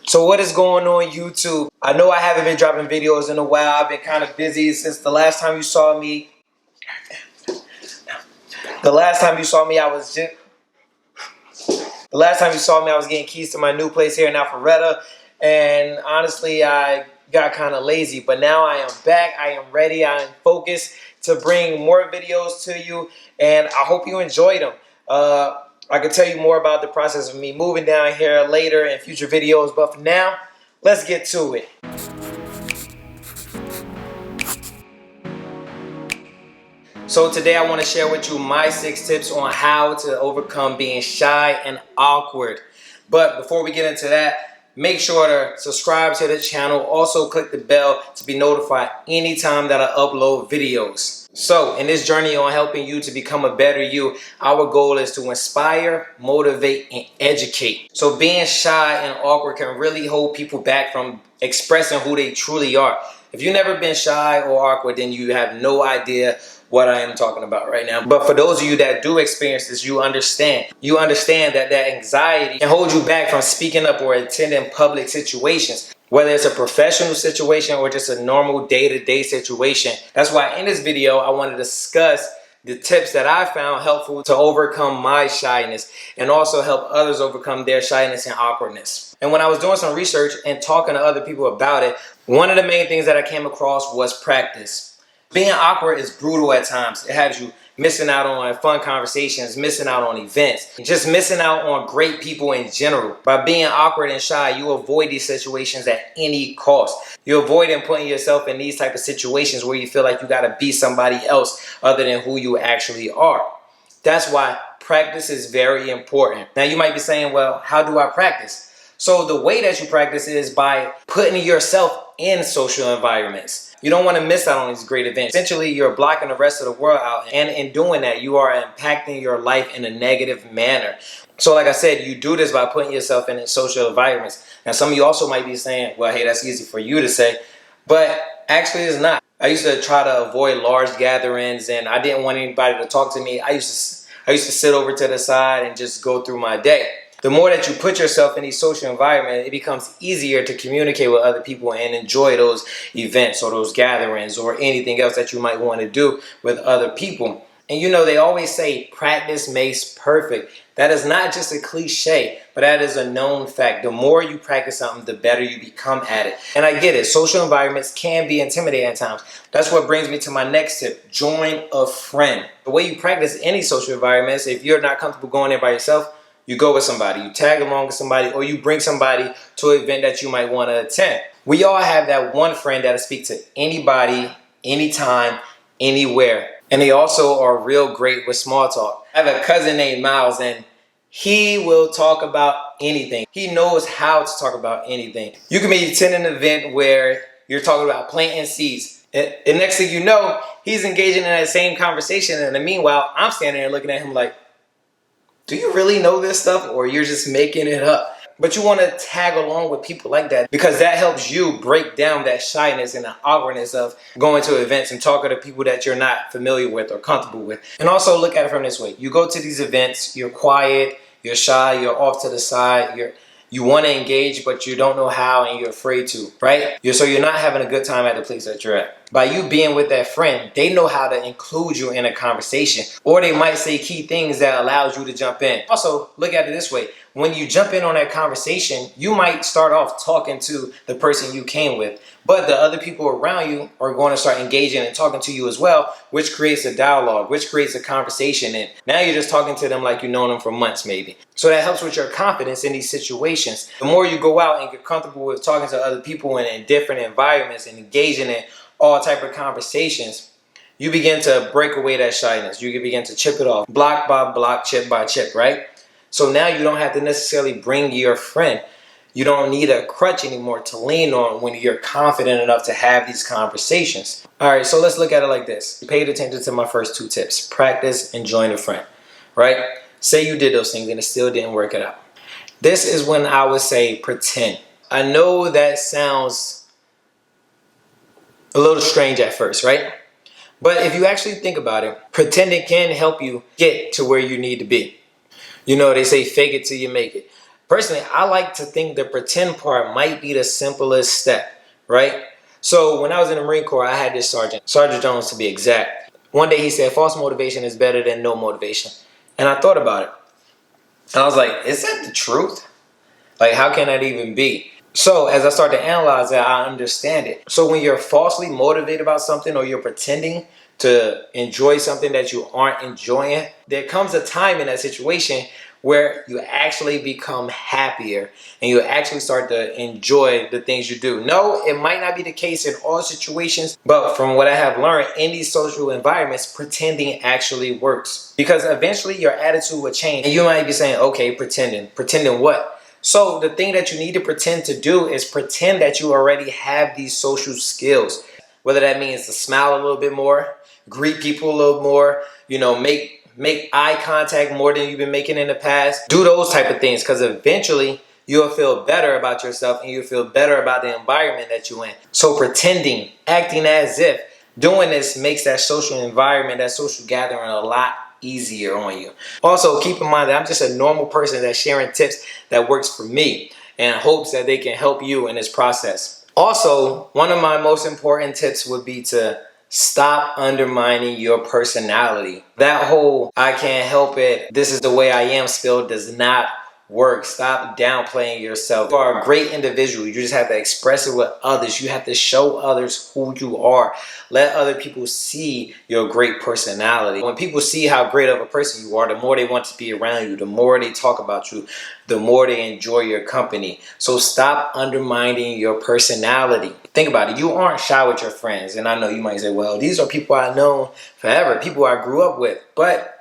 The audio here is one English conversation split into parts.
So what is going on YouTube? I know I haven't been dropping videos in a while. I've been kind of busy since the last time you saw me. The last time you saw me, I was getting keys to my new place here in Alpharetta. And honestly, I got kind of lazy. But now I am back. I am ready. I am focused to bring more videos to you. And I hope you enjoyed them. I can tell you more about the process of me moving down here later in future videos. But for now, let's get to it. So today I want to share with you my 6 tips on how to overcome being shy and awkward. But before we get into that, make sure to subscribe to the channel. Also click the bell to be notified anytime that I upload videos. So in this journey on helping you to become a better you, our goal is to inspire, motivate, and educate. So being shy and awkward can really hold people back from expressing who they truly are. If you've never been shy or awkward, then you have no idea what I am talking about right now. But for those of you that do experience this, you understand. You understand that that anxiety can hold you back from speaking up or attending public situations, whether it's a professional situation or just a normal day-to-day situation. That's why in this video, I want to discuss the tips that I found helpful to overcome my shyness and also help others overcome their shyness and awkwardness. And when I was doing some research and talking to other people about it, one of the main things that I came across was practice. Being awkward is brutal at times. It has you missing out on fun conversations, missing out on events, just missing out on great people in general. By being awkward and shy, you avoid these situations at any cost. You avoid putting yourself in these type of situations where you feel like you got to be somebody else other than who you actually are. That's why practice is very important. Now you might be saying, well, how do I practice? So the way that you practice is by putting yourself in social environments. You don't want to miss out on these great events. Essentially, you're blocking the rest of the world out. And in doing that, you are impacting your life in a negative manner. So like I said, you do this by putting yourself in social environments. Now, some of you also might be saying, well, hey, that's easy for you to say. But actually, it's not. I used to try to avoid large gatherings, and I didn't want anybody to talk to me. I used to sit over to the side and just go through my day. The more that you put yourself in these social environments, it becomes easier to communicate with other people and enjoy those events or those gatherings or anything else that you might want to do with other people. And you know, they always say practice makes perfect. That is not just a cliche, but that is a known fact. The more you practice something, the better you become at it. And I get it. Social environments can be intimidating at times. That's what brings me to my next tip. Join a friend. The way you practice any social environments, if you're not comfortable going there by yourself, you go with somebody, you tag along with somebody, or you bring somebody to an event that you might want to attend. We all have that one friend that'll speak to anybody, anytime, anywhere. And they also are real great with small talk. I have a cousin named Miles, and he will talk about anything. He knows how to talk about anything. You can be attending an event where you're talking about planting seeds. And next thing you know, he's engaging in that same conversation. And meanwhile, I'm standing there looking at him like, do you really know this stuff, or you're just making it up? But you want to tag along with people like that because that helps you break down that shyness and the awkwardness of going to events and talking to people that you're not familiar with or comfortable with. And also look at it from this way. You go to these events, you're quiet, you're shy, you're off to the side, you want to engage, but you don't know how and you're afraid to, right? So you're not having a good time at the place that you're at. By you being with that friend, they know how to include you in a conversation, or they might say key things that allows you to jump in. Also, look at it this way. When you jump in on that conversation, you might start off talking to the person you came with, but the other people around you are going to start engaging and talking to you as well, which creates a dialogue, which creates a conversation. And now you're just talking to them like you've known them for months maybe. So that helps with your confidence in these situations. The more you go out and get comfortable with talking to other people and in different environments and engaging in all type of conversations, you begin to break away that shyness. You can begin to chip it off, block by block, chip by chip, right? So now you don't have to necessarily bring your friend. You don't need a crutch anymore to lean on when you're confident enough to have these conversations. All right, so let's look at it like this. You paid attention to my first 2 tips. Practice and join a friend, right? Say you did those things and it still didn't work it out. This is when I would say pretend. I know that sounds a little strange at first, right? But if you actually think about it, pretending can help you get to where you need to be. You know, they say fake it till you make it. Personally, I like to think the pretend part might be the simplest step, right? So when I was in the Marine Corps, I had this Sergeant Jones to be exact. One day he said, false motivation is better than no motivation. And I thought about it. And I was like, is that the truth? Like, how can that even be? So as I started to analyze that, I understand it. So when you're falsely motivated about something, or you're pretending to enjoy something that you aren't enjoying, there comes a time in that situation where you actually become happier and you actually start to enjoy the things you do. No, it might not be the case in all situations, but from what I have learned in these social environments, pretending actually works, because eventually your attitude will change. And you might be saying, okay, pretending what? So the thing that you need to pretend to do is pretend that you already have these social skills, whether that means to smile a little bit more, greet people a little more, make eye contact more than you've been making in the past. Do those type of things, because eventually you'll feel better about yourself and you'll feel better about the environment that you're in. So pretending, acting as if, doing this makes that social environment, that social gathering a lot easier on you. Also, keep in mind that I'm just a normal person that's sharing tips that works for me and hopes that they can help you in this process. Also, one of my most important tips would be to stop undermining your personality. That whole "I can't help it, this is the way I am" spill does not work. Stop downplaying yourself. You are a great individual. You just have to express it with others. You have to show others who you are. Let other people see your great personality. When people see how great of a person you are, the more they want to be around you, the more they talk about you, the more they enjoy your company. So stop undermining your personality. Think about it. You aren't shy with your friends. And I know you might say, well, these are people I've known forever, people I grew up with. But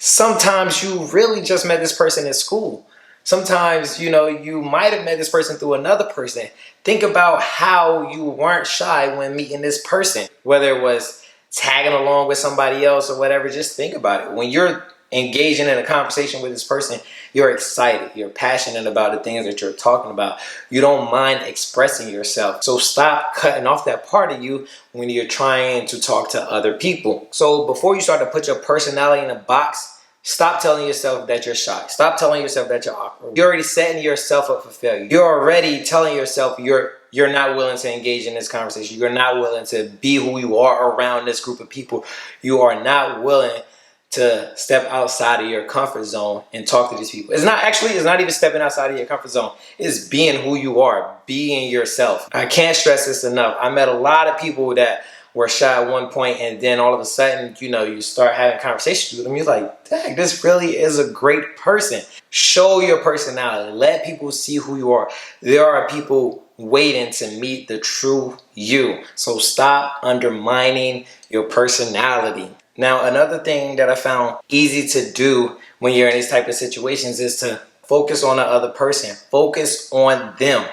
sometimes you really just met this person in school. Sometimes, you might have met this person through another person. Think about how you weren't shy when meeting this person, whether it was tagging along with somebody else or whatever. Just think about it. When you're engaging in a conversation with this person, you're excited, you're passionate about the things that you're talking about. You don't mind expressing yourself. So stop cutting off that part of you when you're trying to talk to other people. So before you start to put your personality in a box, stop telling yourself that you're shy. Stop telling yourself that you're awkward. You're already setting yourself up for failure. You're already telling yourself you're not willing to engage in this conversation. You're not willing to be who you are around this group of people. You are not willing to step outside of your comfort zone and talk to these people. It's not even stepping outside of your comfort zone. It's being who you are, being yourself. I can't stress this enough. I met a lot of people that were shy at one point, and then all of a sudden, you start having conversations with them. You're like, dang, this really is a great person. Show your personality. Let people see who you are. There are people waiting to meet the true you. So stop undermining your personality. Now, another thing that I found easy to do when you're in these type of situations is to focus on the other person. Focus on them.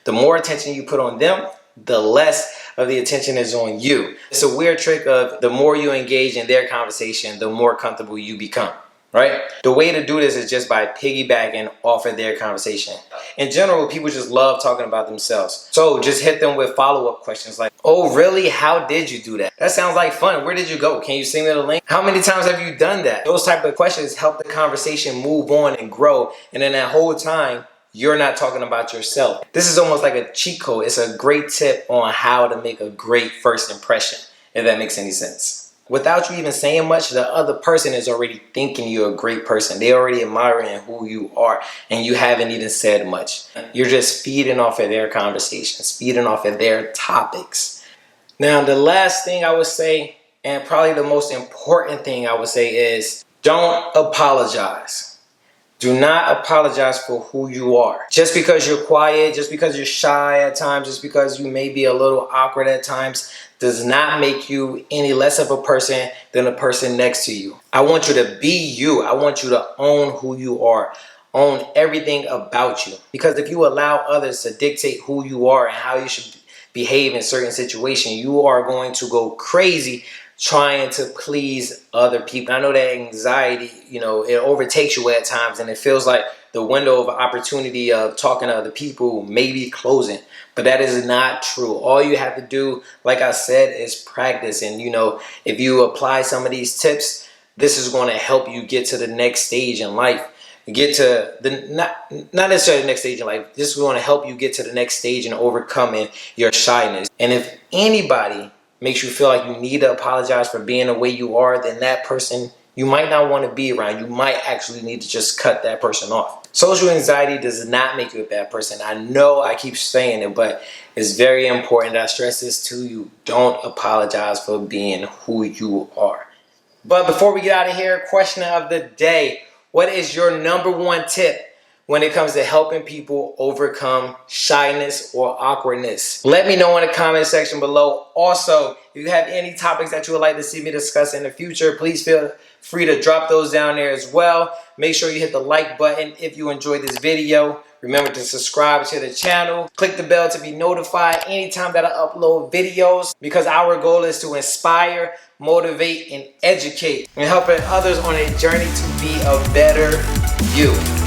The more attention you put on them, the less of the attention is on you. It's a weird trick of the more you engage in their conversation, the more comfortable you become, right? The way to do this is just by piggybacking off of their conversation. In general, people just love talking about themselves. So just hit them with follow-up questions like, oh, really? How did you do that? That sounds like fun. Where did you go? Can you send me the link? How many times have you done that? Those type of questions help the conversation move on and grow. And then that whole time, you're not talking about yourself. This is almost like a cheat code. It's a great tip on how to make a great first impression, if that makes any sense. Without you even saying much, the other person is already thinking you're a great person. They're already admiring who you are, and you haven't even said much. You're just feeding off of their conversations, feeding off of their topics. Now, the last thing I would say, and probably the most important thing I would say, is don't apologize. Do not apologize for who you are. Just because you're quiet, just because you're shy at times, just because you may be a little awkward at times, does not make you any less of a person than the person next to you. I want you to be you. I want you to own who you are. Own everything about you. Because if you allow others to dictate who you are and how you should behave in certain situations, you are going to go crazy trying to please other people. I know that anxiety, it overtakes you at times, and it feels like the window of opportunity of talking to other people may be closing, but that is not true. All you have to do, like I said, is practice. And if you apply some of these tips, this is going to help you get to the next stage in life. get to the not necessarily the next stage in life. This is going to help you get to the next stage in overcoming your shyness. And if anybody makes you feel like you need to apologize for being the way you are, then that person you might not want to be around. You might actually need to just cut that person off. Social anxiety does not make you a bad person. I know I keep saying it, but it's very important that I stress this to you. Don't apologize for being who you are. But before we get out of here, question of the day. What is your number one tip when it comes to helping people overcome shyness or awkwardness? Let me know in the comment section below. Also, if you have any topics that you would like to see me discuss in the future, please feel free to drop those down there as well. Make sure you hit the like button if you enjoyed this video. Remember to subscribe to the channel. Click the bell to be notified anytime that I upload videos, because our goal is to inspire, motivate, and educate, and helping others on a journey to be a better you.